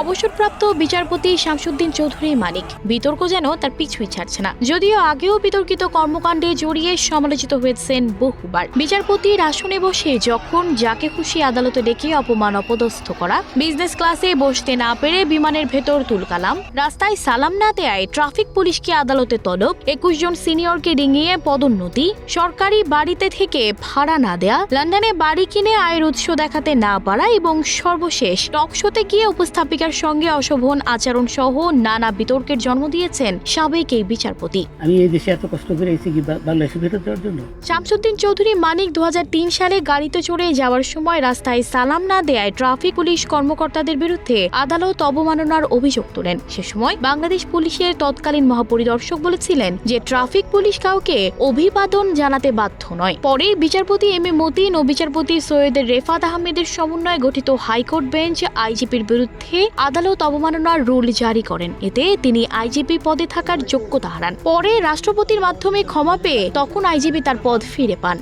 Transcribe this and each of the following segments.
অবসরপ্রাপ্ত বিচারপতি শামসুদ্দিন চৌধুরী মানিক বিতর্ক যেন তার পিছুই ছাড়ছে না। যদিও আগেও বিতর্কিত কর্মকাণ্ডে জড়িয়ে সমালোচিত হয়েছেন বহুবার। বিচারপতির আসনে বসে যখন যাকে খুশি আদালতে ডেকে অপমান অপদস্থ করা, বিজনেস ক্লাসে বসতে না পেরে বিমানের ভেতর তুলকালাম, রাস্তায় সালাম না দেয়ায় ট্রাফিক পুলিশকে আদালতে তলব, 21 জন সিনিয়রকে ডিঙিয়ে পদোন্নতি, সরকারি বাড়িতে থেকে ভাড়া না দেয়া, লন্ডনে বাড়ি কিনে আয়ের উৎস দেখাতে না পারা এবং সর্বশেষ টকশোতে গিয়ে উপস্থাপিকার সঙ্গে অশোভন আচরণ সহ নানা বিতর্কের জন্ম দিয়েছেন সাবেক এই বিচারপতি। আমি এই দেশে এত কষ্ট করে এসেছি কি বাংলাদেশে ফেরত যাওয়ার জন্য। শামসুদ্দিন চৌধুরী মানিক 2003 সালে গাড়িতে চড়ে যাওয়ার সময় রাস্তায় সালাম না দেয়ায় ট্রাফিক পুলিশ কর্মকর্তাদের বিরুদ্ধে আদালত অবমাননার অভিযোগ তোলেন। সে সময় বাংলাদেশ পুলিশের তৎকালীন মহাপরিদর্শক বলেছিলেন যে ট্রাফিক পুলিশ কাউকে অভিবাদন জানাতে বাধ্য নয়। পরে বিচারপতি এম এ মতিন ও বিচারপতি সৈয়দ রেফাত আহমেদের সমন্বয়ে গঠিত হাইকোর্ট বেঞ্চ আইজিপির বিরুদ্ধে আদালত অবমাননার রুল জারি করেন। এতে তিনি আইজিপি পদে থাকার যোগ্যতা হারান। পরে রাষ্ট্রপতির মাধ্যমে ক্ষমা পেয়ে তখন আইজিপি তার পদ ফিরে পান।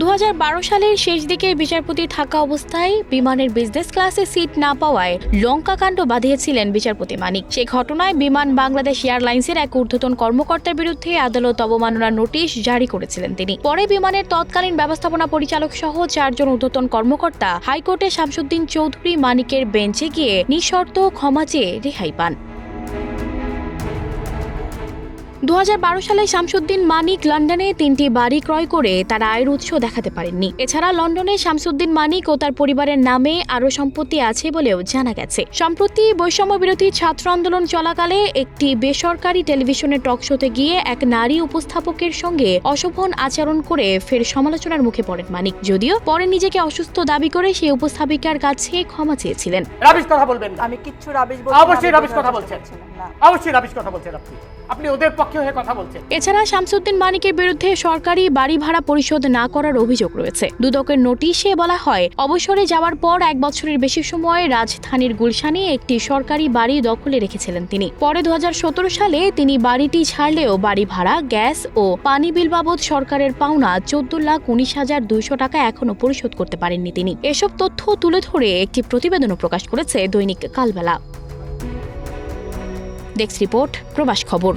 2012 সালের শেষ দিকে বিচারপতি থাকা অবস্থায় বিমানের বিজনেস ক্লাসে সিট না পাওয়ায় লঙ্কাকাণ্ড বাঁধিয়েছিলেন বিচারপতি মানিক। সে ঘটনায় বিমান বাংলাদেশ এয়ারলাইন্সের এক ঊর্ধ্বতন কর্মকর্তার বিরুদ্ধে আদালত অবমাননার নোটিশ জারি করেছিলেন তিনি। পরে বিমানের তৎকালীন ব্যবস্থাপনা পরিচালক সহ 4 জন ঊর্ধ্বতন কর্মকর্তা হাইকোর্টে শামসুদ্দিন চৌধুরী মানিকের বেঞ্চে গিয়ে নিঃশর্ত ক্ষমা চেয়ে রেহাই পান। 2012 সালে শামসুদ্দিন মানিক লন্ডনে 3টি বাড়ি ক্রয় করে তার আয়ের উৎস দেখাতে পারেননি। এছাড়া লন্ডনে শামসুদ্দিন মানিক ও তার পরিবারের নামে আরও সম্পত্তি আছে বলেও জানা গেছে। সম্প্রতি বৈষম্য বিরোধী ছাত্র আন্দোলন চলাকালে একটি বেসরকারি টেলিভিশনের টকশোতে গিয়ে এক নারী উপস্থাপকের সঙ্গে অশোভন আচরণ করে ফের সমালোচনার মুখে পড়েন মানিক। যদিও পরে নিজেকে অসুস্থ দাবি করে সেই উপস্থাপিকার কাছে ক্ষমা চেয়েছিলেন। রাবিশ কথা বলবেন না। আমি কিচ্ছু রাবিশ বলছি না। অবশ্যই রাবিশ কথা বলছেন। অবশ্যই রাবিশ কথা বলছেন আপনি ওদের পক্ষে হয়ে কথা বলছেন। এছাড়া শামসুদ্দিন মানিকের বিরুদ্ধে সরকারি বাড়ি ভাড়া পরিশোধ না করার অভিযোগ রয়েছে। দুদকের নোটিশে বলা হয়, অবসরে যাওয়ার পর 1 বছরের বেশি সময় রাজধানীর গুলশানে একটি সরকারি বাড়ি দখলে রেখেছিলেন তিনি। পরে 2017 সালে তিনি বাড়িটি ছাড়লেও বাড়ি ভাড়া, গ্যাস ও পানি বিল বাবদ সরকারের পাওনা 14,19,200 টাকা এখনো পরিশোধ করতে পারেননি তিনি। এসব তথ্য তুলে ধরে একটি প্রতিবেদনও প্রকাশ করেছে দৈনিক কালবেলা। ডেস্ক রিপোর্ট, প্রবাস খবর।